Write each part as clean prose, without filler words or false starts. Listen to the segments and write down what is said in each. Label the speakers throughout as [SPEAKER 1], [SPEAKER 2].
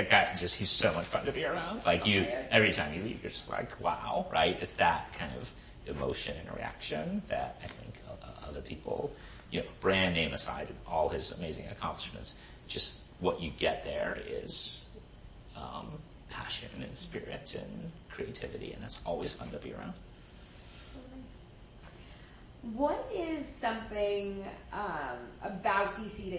[SPEAKER 1] that guy he's so much fun to be around. Like every time you leave, you're just like, wow, right? It's that kind of emotion and reaction that I think other people, brand name aside, all his amazing accomplishments, just what you get there is passion and spirit and creativity, and it's always fun to be around.
[SPEAKER 2] What is something about DC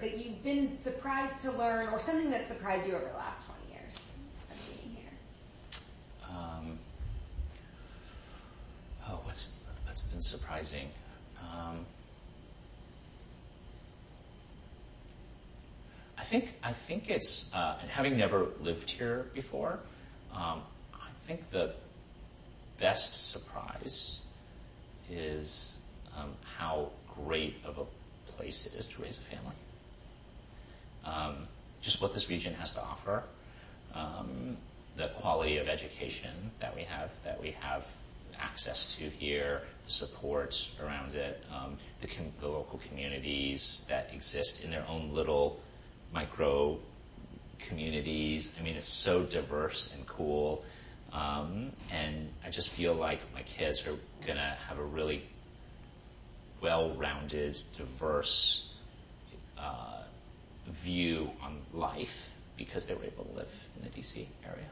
[SPEAKER 2] that you've been surprised to learn, or something that surprised you over the last 20 years of being here?
[SPEAKER 1] What's been surprising? I think it's and having never lived here before, I think the best surprise is how great of a place it is to raise a family. Just what this region has to offer, the quality of education that we have access to here, the support around it, the local communities that exist in their own little micro communities. I mean, it's so diverse and cool. And I just feel like my kids are going to have a really well-rounded, diverse view on life because they were able to live in the DC area.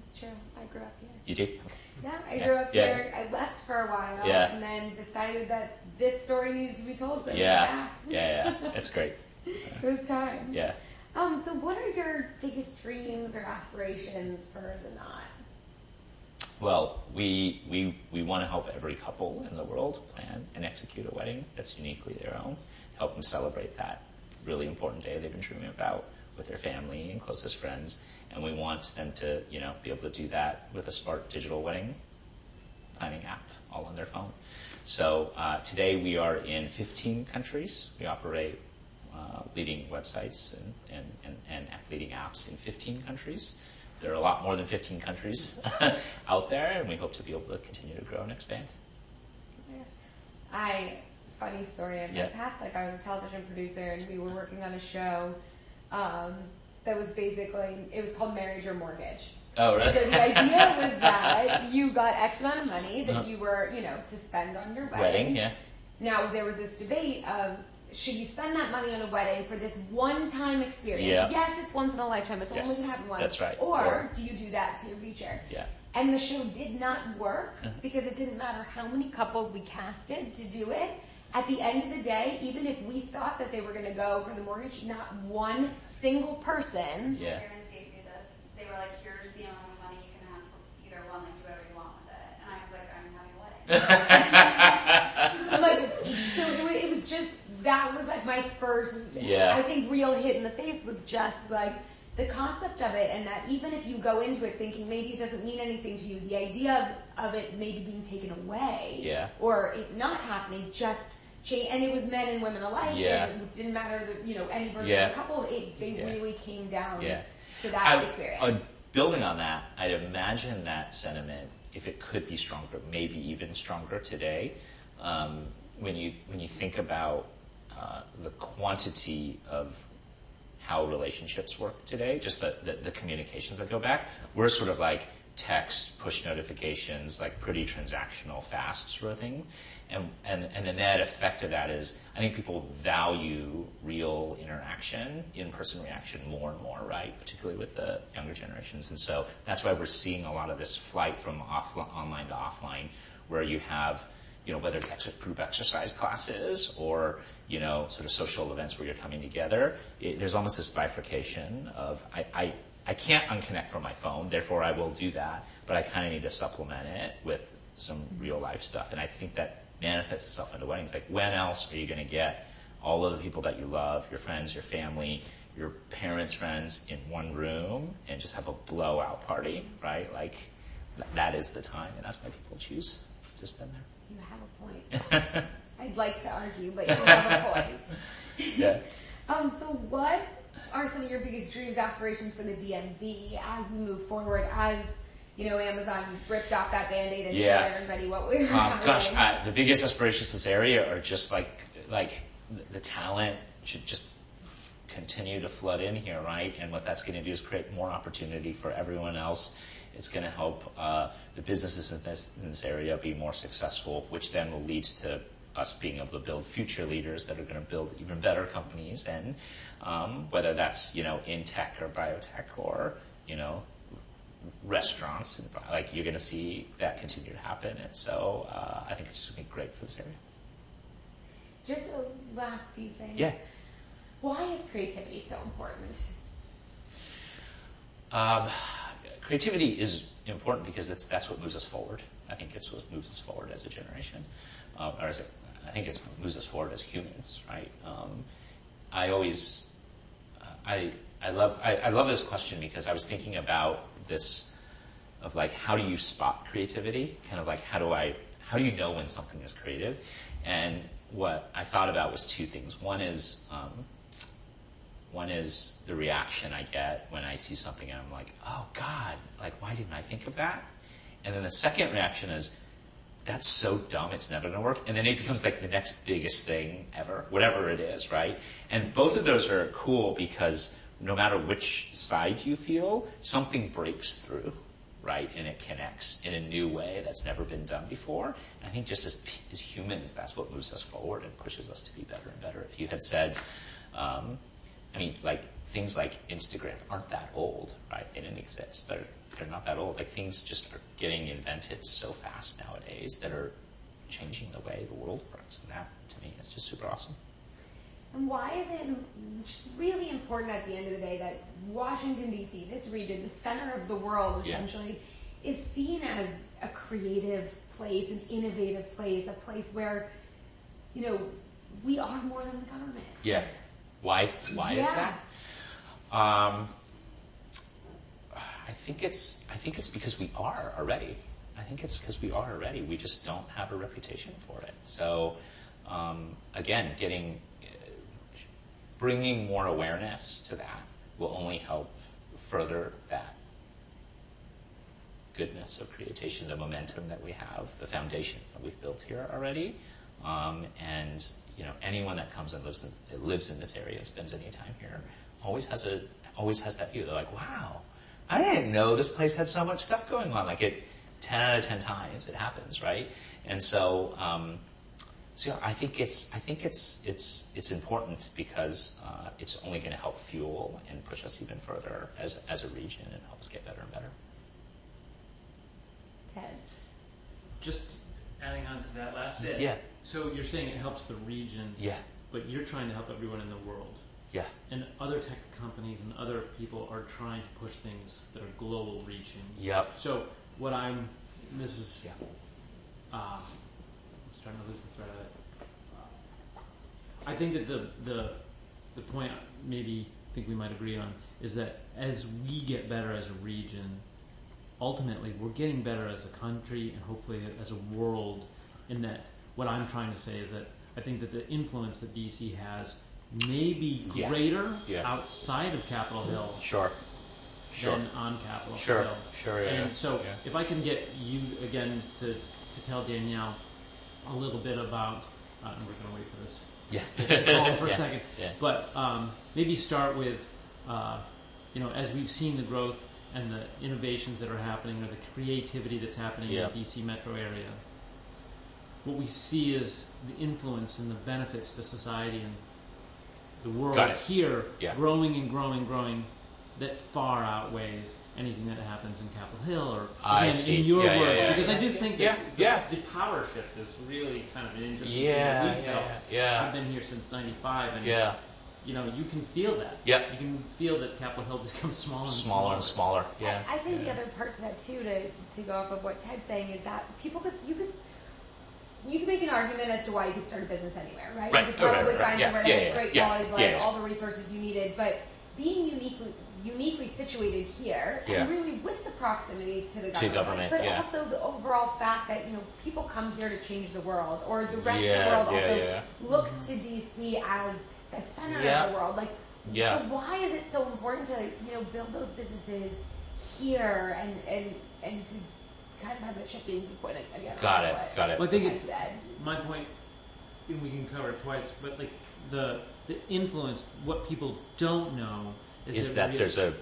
[SPEAKER 2] That's true. I grew up here.
[SPEAKER 1] You did?
[SPEAKER 2] Yeah, I grew up here. I left for a while and then decided that this story needed to be told. So
[SPEAKER 1] yeah. It's great.
[SPEAKER 2] It was time.
[SPEAKER 1] Yeah.
[SPEAKER 2] So what are your biggest dreams or aspirations for the Knot?
[SPEAKER 1] Well, we want to help every couple in the world plan and execute a wedding that's uniquely their own, help them celebrate that really important day they've been dreaming about with their family and closest friends. And we want them to, be able to do that with a smart digital wedding planning app all on their phone. So today we are in 15 countries. We operate leading websites and leading apps in 15 countries. There are a lot more than 15 countries out there, and we hope to be able to continue to grow and expand.
[SPEAKER 2] Funny story, in my past life, I was a television producer, and we were working on a show that was it was called Marriage or Mortgage.
[SPEAKER 1] Oh, really?
[SPEAKER 2] So the idea was that you got X amount of money that you were, to spend on your wedding.
[SPEAKER 1] Yeah.
[SPEAKER 2] Now, there was this debate of, should you spend that money on a wedding for this one-time experience?
[SPEAKER 1] Yeah.
[SPEAKER 2] Yes, it's once in a lifetime. It's only going to happen once.
[SPEAKER 1] That's right.
[SPEAKER 2] Or do you do that to your future?
[SPEAKER 1] Yeah.
[SPEAKER 2] And the show did not work because it didn't matter how many couples we casted to do it. At the end of the day, even if we thought that they were going to go for the mortgage, not one single person.
[SPEAKER 3] Yeah. My parents gave me this. They were like, here's the amount of money you can have for either one, like do whatever you want with it. And I was like, I'm having a wedding.
[SPEAKER 2] I'm like, so it was just, that was like my first, I think, real hit in the face with just like the concept of it, and that even if you go into it thinking maybe it doesn't mean anything to you, the idea of it maybe being taken away or it not happening just change, and it was men and women alike, and it didn't matter that, any version of the couple, they really came down to that experience.
[SPEAKER 1] Building on that, I'd imagine that sentiment, if it could be stronger, maybe even stronger today, when you think about the quantity of how relationships work today, just the communications that go back. We're sort of like text, push notifications, like pretty transactional, fast sort of thing. And the net effect of that is, I think people value real interaction, in-person reaction more and more, right? Particularly with the younger generations. And so that's why we're seeing a lot of this flight from online to offline, where you have, whether it's group exercise classes or, sort of social events where you're coming together, there's almost this bifurcation of, I can't unconnect from my phone, therefore I will do that, but I kind of need to supplement it with some real life stuff. And I think that manifests itself into weddings. Like, when else are you going to get all of the people that you love, your friends, your family, your parents' friends in one room and just have a blowout party, right? Like, that is the time, and that's why people choose to spend there.
[SPEAKER 2] You have a point. I'd like to argue, but you have a point.
[SPEAKER 1] Yeah.
[SPEAKER 2] So what are some of your biggest dreams, aspirations for the DMV as we move forward, as Amazon ripped off that Band-Aid and showed everybody what we were having?
[SPEAKER 1] The biggest aspirations for this area are just like the talent should just continue to flood in here, right? And what that's going to do is create more opportunity for everyone else. It's going to help the businesses in this area be more successful, which then will lead to us being able to build future leaders that are going to build even better companies, and whether that's, in tech or biotech or, restaurants, and like, you're going to see that continue to happen. And so I think it's going to be great for this area.
[SPEAKER 2] Just the last few things.
[SPEAKER 1] Yeah.
[SPEAKER 2] Why is creativity so important?
[SPEAKER 1] Creativity is important because that's what moves us forward. I think it's what moves us forward as a generation, I think it's what moves us forward as humans, right? I love this question because I was thinking about this of like, how do you spot creativity? Kind of like, how do you know when something is creative? And what I thought about was two things. One is the reaction I get when I see something and I'm like, oh God, like, why didn't I think of that? And then the second reaction is, that's so dumb, it's never going to work. And then it becomes like the next biggest thing ever, whatever it is, right? And both of those are cool because no matter which side you feel, something breaks through, right? And it connects in a new way that's never been done before. And I think just as humans, that's what moves us forward and pushes us to be better and better. If you had said, like, things like Instagram aren't that old, right? They didn't exist. They're not that old. Like, things just are getting invented so fast nowadays that are changing the way the world works. And that, to me, is just super awesome.
[SPEAKER 2] And why is it really important at the end of the day that Washington, D.C., this region, the center of the world, essentially, is seen as a creative place, an innovative place, a place where, we are more than the government.
[SPEAKER 1] Yeah. Why is that? I think it's because we are already. I think it's because we are already. We just don't have a reputation for it. So, again, bringing more awareness to that will only help further that goodness of creation, the momentum that we have, the foundation that we've built here already. And anyone that comes and lives in this area, spends any time here, always has that view. They're like, wow, I didn't know this place had so much stuff going on. Like, 10 out of 10 times it happens, right? And so, I think it's important because it's only going to help fuel and push us even further as a region and help us get better and better.
[SPEAKER 2] Ted,
[SPEAKER 4] just adding on to that last bit.
[SPEAKER 1] Yeah.
[SPEAKER 4] So you're saying it helps the region.
[SPEAKER 1] Yeah.
[SPEAKER 4] But you're trying to help everyone in the world.
[SPEAKER 1] Yeah.
[SPEAKER 4] And other tech companies and other people are trying to push things that are global reaching.
[SPEAKER 1] Yep.
[SPEAKER 4] So I'm starting to lose the thread of it. I think that the point maybe I think we might agree on is that as we get better as a region, ultimately we're getting better as a country and hopefully as a world. In that, what I'm trying to say is that I think that the influence that DC has may be greater outside of Capitol Hill than on Capitol Hill. And so if I can get you again to tell Danielle a little bit about, and we're going to wait for this.
[SPEAKER 1] Yeah.
[SPEAKER 4] For a second. Yeah. But maybe start with, as we've seen the growth and the innovations that are happening or the creativity that's happening in the DC metro area, what we see is the influence and the benefits to society and the world here growing and growing and growing that far outweighs anything that happens in Capitol Hill or in your words. Because I do think that the power shift is really kind of an interesting thing that we felt. I've been here since '95 and you can feel that.
[SPEAKER 1] Yep.
[SPEAKER 4] You can feel that Capitol Hill becomes smaller
[SPEAKER 1] and smaller. Yeah.
[SPEAKER 2] I think the other part to that too, to go off of what Ted's saying, is that you could make an argument as to why you could start a business anywhere, right? You could probably find somewhere that had great quality of life, all the resources you needed, but being uniquely situated here, and really with the proximity to the government, but also the overall fact that people come here to change the world, or the rest of the world also looks to DC as the center of the world. So why is it so important to build those businesses here and to kind of have a shifting point again?
[SPEAKER 1] Got it.
[SPEAKER 4] Well, I think it's my point, and we can cover it twice, but the influence. What people don't know
[SPEAKER 1] is that there's a